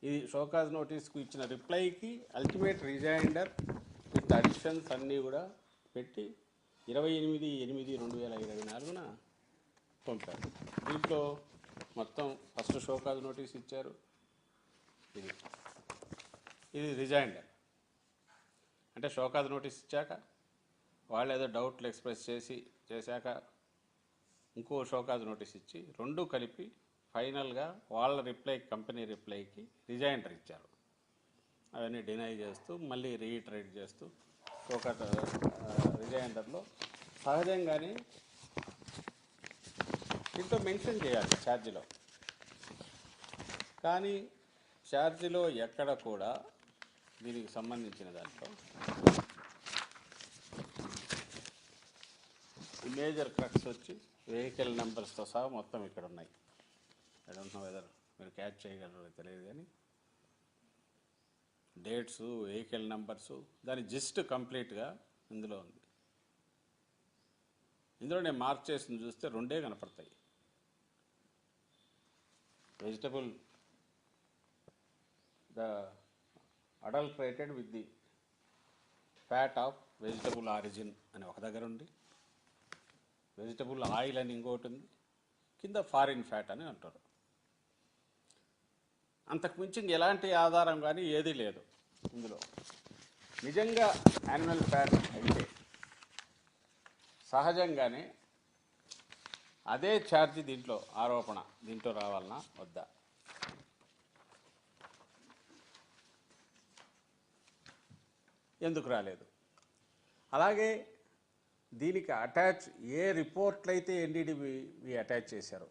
ఇది షోకాజ్ నోటీస్కు ఇచ్చిన రిప్లైకి ultimate rejoinder with additions అన్నీ కూడా పెట్టి 28/8/2024 పంపారు. దీంట్లో మొత్తం ఫస్ట్ షోకాజ్ నోటీస్ ఇచ్చారు. ఇది రిజైండర్ అంటే షోకాజ్ నోటీస్ ఇచ్చాక వాళ్ళు ఏదో డౌట్లు ఎక్స్ప్రెస్ చేశాక ఇంకో షోకాజ్ నోటీస్ ఇచ్చి రెండు కలిపి ఫైనల్గా వాళ్ళ కంపెనీ రిప్లైకి రిజైండర్ ఇచ్చారు. అవన్నీ డినై చేస్తూ మళ్ళీ రీఇటరేట్ చేస్తూ షోకాజ్ రిజైండర్లో సహజంగానే దీంట్లో మెన్షన్ చేయాలి ఛార్జీలో, కానీ ఛార్జీలో ఎక్కడ కూడా దీనికి సంబంధించిన దాంట్లో మేజర్ క్రక్స్ వచ్చి వెహికల్ నెంబర్స్తో సహా మొత్తం ఇక్కడ ఉన్నాయి. ఐ డోంట్ నో వెదర్ మీరు క్యాచ్ చేయగలరో తెలియదు, కానీ డేట్స్, వెహికల్ నెంబర్సు, దాని జిస్ట్ కంప్లీట్గా ఇందులో ఉంది. ఇందులో నేను మార్క్ చేసింది చూస్తే రెండే కనపడతాయి. Vegetable the adulterated with the fat of vegetable origin అని ఒక దగ్గర ఉంది, వెజిటబుల్ ఆయిల్ అని ఇంకోటి ఉంది, కింద ఫారిన్ ఫ్యాట్ అని అంటారు. అంతకుమించి ఎలాంటి ఆధారం కానీ ఏదీ లేదు ఇందులో. నిజంగా యానిమల్ ఫ్యాట్ అయితే సహజంగానే అదే ఛార్జీ దీంట్లో ఆరోపణ దీంట్లో రావాలన్నా వద్దా? ఎందుకు రాలేదు? అలాగే దీనికి అటాచ్ ఏ రిపోర్ట్లు అయితే ఎన్డీడీబీ అటాచ్ చేశారో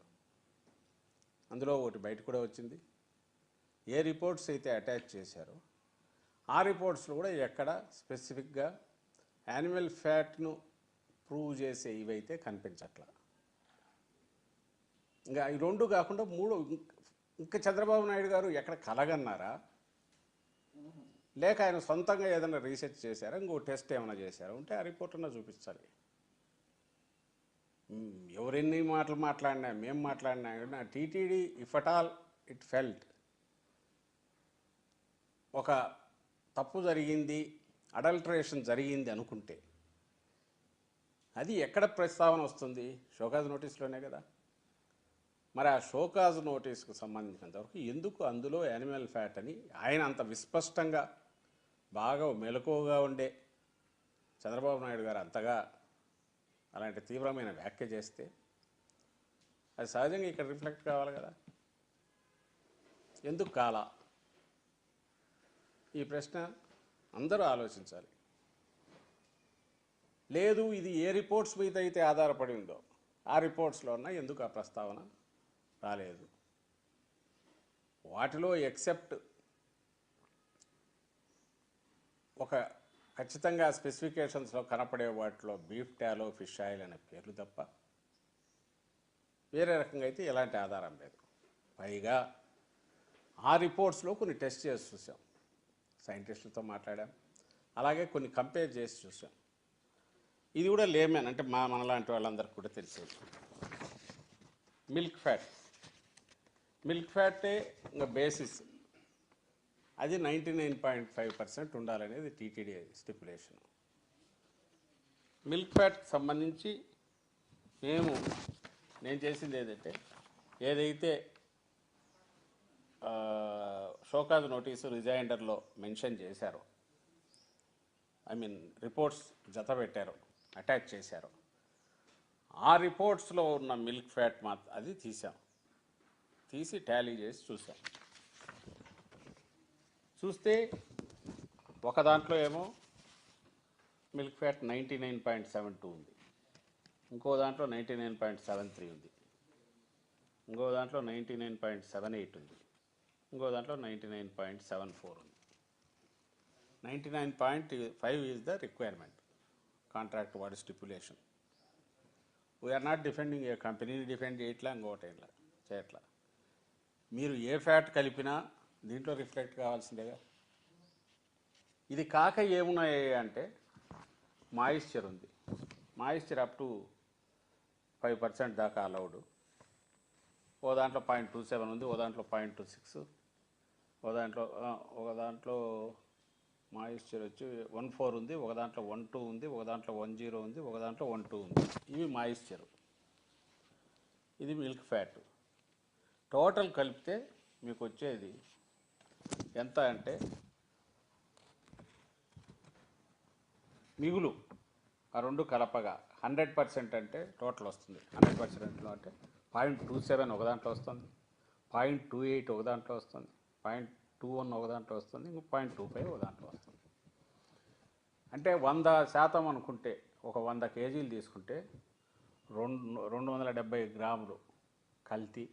అందులో ఒకటి బయట కూడా వచ్చింది. ఏ రిపోర్ట్స్ అయితే అటాచ్ చేశారో ఆ రిపోర్ట్స్లో కూడా ఎక్కడ స్పెసిఫిక్గా యానిమల్ ఫ్యాట్ను ప్రూవ్ చేసే ఇవైతే కనిపించట్లా. ఇంకా ఈ రెండు కాకుండా ఇంకా చంద్రబాబు నాయుడు గారు ఎక్కడ కలగన్నారా, లేక ఆయన సొంతంగా ఏదైనా రీసెర్చ్ చేశారా, ఇంకో టెస్ట్ ఏమైనా చేశారా ఉంటే ఆ రిపోర్ట్ అన్నా చూపించాలి. ఎవరెన్ని మాటలు మాట్లాడినా, మేము మాట్లాడినా కానీ TTD if at all it felt ఒక తప్పు జరిగింది, అడల్టరేషన్ జరిగింది అనుకుంటే అది ఎక్కడ ప్రస్తావన వస్తుంది? షోకాజ్ నోటీస్లోనే కదా. మరి ఆ షోకాజ్ నోటీస్కు సంబంధించినంతవరకు ఎందుకు అందులో యానిమల్ ఫ్యాట్ అని ఆయన అంత విస్పష్టంగా బాగా మెలకువగా ఉండే చంద్రబాబు నాయుడు గారు అంతగా అలాంటి తీవ్రమైన వ్యాఖ్య చేస్తే అది సహజంగా ఇక్కడ రిఫ్లెక్ట్ కావాలి కదా. ఎందుకు కాలా? ఈ ప్రశ్న అందరూ ఆలోచించాలి. లేదు, ఇది ఏ రిపోర్ట్స్ మీద అయితే ఆధారపడి ఉందో ఆ రిపోర్ట్స్లో ఉన్న ఎందుకు ఆ ప్రస్తావన రాలేదు? వాటిలో ఎక్సెప్ట్ ఒక ఖచ్చితంగా స్పెసిఫికేషన్స్లో కనపడే వాటిలో బీఫ్ టాలో, ఫిష్ ఆయిల్ అనే పేర్లు తప్ప వేరే రకంగా అయితే ఎలాంటి ఆధారం లేదు. పైగా ఆ రిపోర్ట్స్లో కొన్ని టెస్ట్ చేసి చూసాం, సైంటిస్టులతో మాట్లాడాం, అలాగే కొన్ని కంపేర్ చేసి చూసాం. ఇది కూడా లేమన్ అంటే మనలాంటి వాళ్ళందరికీ కూడా తెలిసేది. మిల్క్ ఫ్యాటే ఇంకా బేసిస్, అది 99.5% ఉండాలనేది టీటీడీ స్టిపులేషన్. మిల్క్ ఫ్యాట్కి సంబంధించి నేను చేసింది ఏదైతే షోకాజ్ నోటీసు రిజైండర్లో మెన్షన్ చేశారో, రిపోర్ట్స్ జత పెట్టారో, అటాచ్ చేశారో, ఆ రిపోర్ట్స్లో ఉన్న మిల్క్ ఫ్యాట్ అది తీసి టాలీ చేసి చూస్తే ఒక దాంట్లో ఏమో మిల్క్ ఫ్యాట్ 99.72 ఉంది, ఇంకో దాంట్లో 99.73 ఉంది, ఇంకో దాంట్లో 99.78 ఉంది, ఇంకో దాంట్లో 99.74 ఉంది. 99.5 ఈజ్ ద రిక్వైర్మెంట్ కాంట్రాక్ట్ వాడి స్టిపులేషన్. వీఆర్ నాట్ డిఫెండింగ్ ఏ కంపెనీని డిఫెండ్ చేయట్లా, ఇంకోటి చేయట్లా. మీరు ఏ ఫ్యాట్ కలిపినా దీంట్లో రిఫ్లెక్ట్ కావాల్సిందేగా. ఇది కాక ఏమున్నాయి అంటే మాయిశ్చర్ ఉంది, మాయిశ్చర్ అప్ టు 5% దాకా అలౌడ్. ఓ దాంట్లో 0.27 ఉంది, ఓ దాంట్లో 0.26, ఒక దాంట్లో మాయిశ్చర్ వచ్చి 1.4 ఉంది, ఒక దాంట్లో 1.2 ఉంది, ఒక దాంట్లో 1.0 ఉంది, ఒక దాంట్లో 1.2 ఉంది. ఇవి మాయిశ్చర్, ఇది మిల్క్ ఫ్యాట్. టోటల్ కలిపితే మీకు వచ్చేది ఎంత అంటే మిగులు ఆ రెండు కలపగా 100% అంటే టోటల్ వస్తుంది. 100%లో అంటే 0.27 ఒక దాంట్లో వస్తుంది, 0.28 ఒక దాంట్లో వస్తుంది, 0.21 ఒక దాంట్లో వస్తుంది, ఇంకో 0.25 ఒక దాంట్లో వస్తుంది. అంటే 100% అనుకుంటే ఒక 100 కేజీలు తీసుకుంటే 270 గ్రాములు కల్తీ